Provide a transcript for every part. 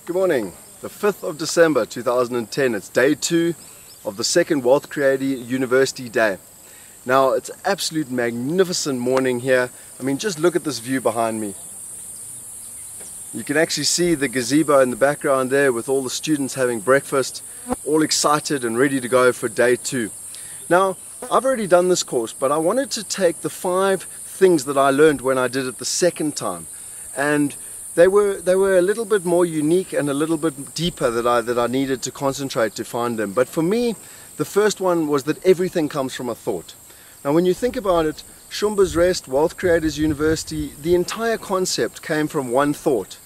Good morning, the 5th of December 2010. It's day 2 of the second Wealth Creator University Day. Now, it's an absolute magnificent morning here. I mean, just look at this view behind me. You can actually see the gazebo in the background there with all the students having breakfast, all excited and ready to go for day 2. Now, I've already done this course, but I wanted to take the 5 things that I learned when I did it the second time, and they were a little bit more unique and a little bit deeper that I needed to concentrate to find them. But for me, the first one was that everything comes from a thought. Now, when you think about it, Shumba's Rest, Wealth Creators University, the entire concept came from one thought.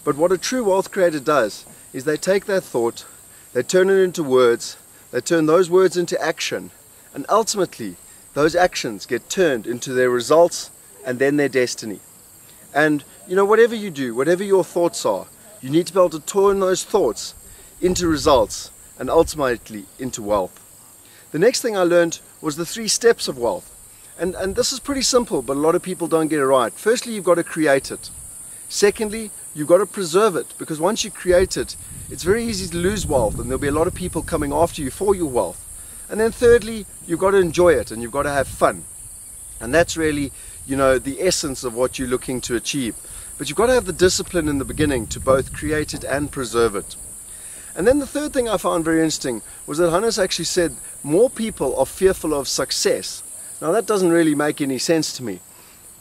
But what a true wealth creator does is they take that thought, they turn it into words, they turn those words into action, and ultimately those actions get turned into their results and then their destiny. And you know, whatever you do, whatever your thoughts are, you need to be able to turn those thoughts into results and ultimately into wealth. The next thing I learned was the 3 steps of wealth. And this is pretty simple, but a lot of people don't get it right. Firstly, you've got to create it. Secondly, you've got to preserve it, because once you create it, it's very easy to lose wealth and there'll be a lot of people coming after you for your wealth. And then thirdly, you've got to enjoy it and you've got to have fun. And that's really, you know, the essence of what you're looking to achieve. But you've got to have the discipline in the beginning to both create it and preserve it. And then the third thing I found very interesting was that Hannes actually said more people are fearful of success. Now, that doesn't really make any sense to me.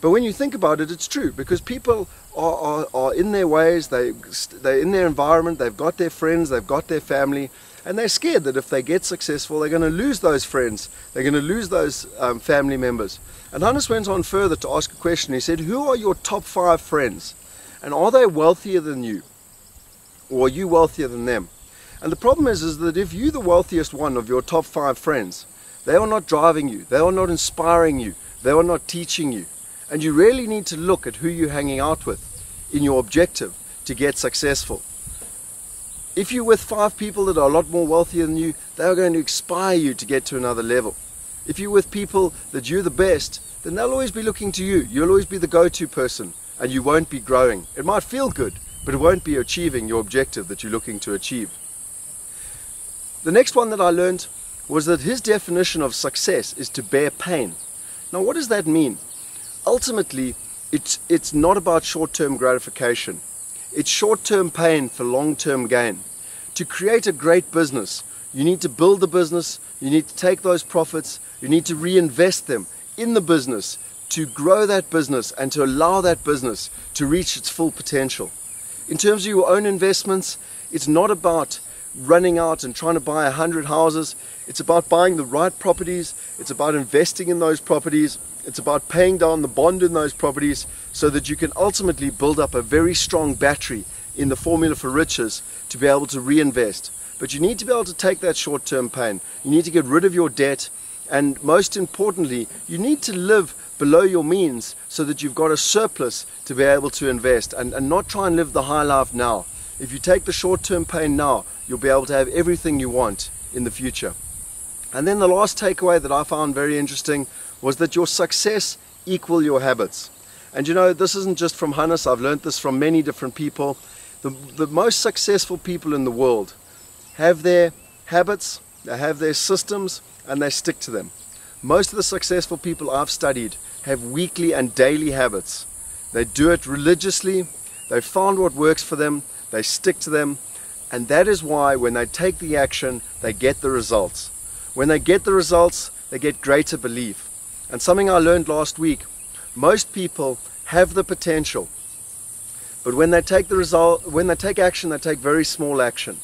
But when you think about it, it's true, because people are in their ways, they're in their environment, they've got their friends, they've got their family, and they're scared that if they get successful, they're going to lose those friends, they're going to lose those family members. And Hannes went on further to ask a question. He said, who are your top 5 friends? And are they wealthier than you? Or are you wealthier than them? And the problem is that if you're the wealthiest one of your top 5 friends, they are not driving you, they are not inspiring you, they are not teaching you. And you really need to look at who you're hanging out with in your objective to get successful. If you're with 5 people that are a lot more wealthier than you, they are going to inspire you to get to another level. If you're with people that you're the best, then they'll always be looking to you. You'll always be the go-to person and you won't be growing. It might feel good, but it won't be achieving your objective that you're looking to achieve. The next one that I learned was that his definition of success is to bear pain. Now, what does that mean? Ultimately, it's not about short-term gratification. It's short-term pain for long-term gain. To create a great business, you need to build the business, you need to take those profits, you need to reinvest them in the business to grow that business and to allow that business to reach its full potential. In terms of your own investments, it's not about running out and trying to buy 100 houses. It's about buying the right properties, it's about investing in those properties, it's about paying down the bond in those properties so that you can ultimately build up a very strong battery in the formula for riches to be able to reinvest. But you need to be able to take that short-term pain. You need to get rid of your debt, and most importantly, you need to live below your means so that you've got a surplus to be able to invest and not try and live the high life now. If you take the short-term pain now, you'll be able to have everything you want in the future. And then the last takeaway that I found very interesting was that your success equals your habits. And you know, this isn't just from Hannes, I've learned this from many different people. The most successful people in the world have their habits, they have their systems, and they stick to them. Most of the successful people I've studied have weekly and daily habits. They do it religiously, they found what works for them, they stick to them, and that is why when they take the action, they get the results. When they get the results, they get greater belief. And something I learned last week, most people have the potential, but when they take action, they take very small action.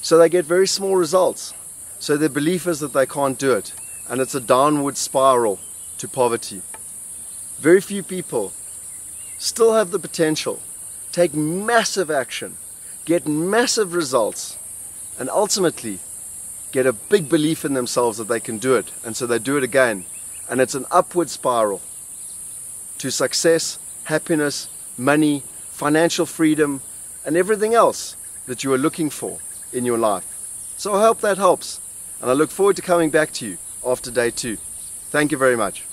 So they get very small results. So their belief is that they can't do it, and it's a downward spiral to poverty. Very few people still have the potential, take massive action, get massive results, and ultimately get a big belief in themselves that they can do it, and so they do it again. And it's an upward spiral to success, happiness, money, financial freedom, and everything else that you are looking for in your life. So I hope that helps, and I look forward to coming back to you after day 2. Thank you very much.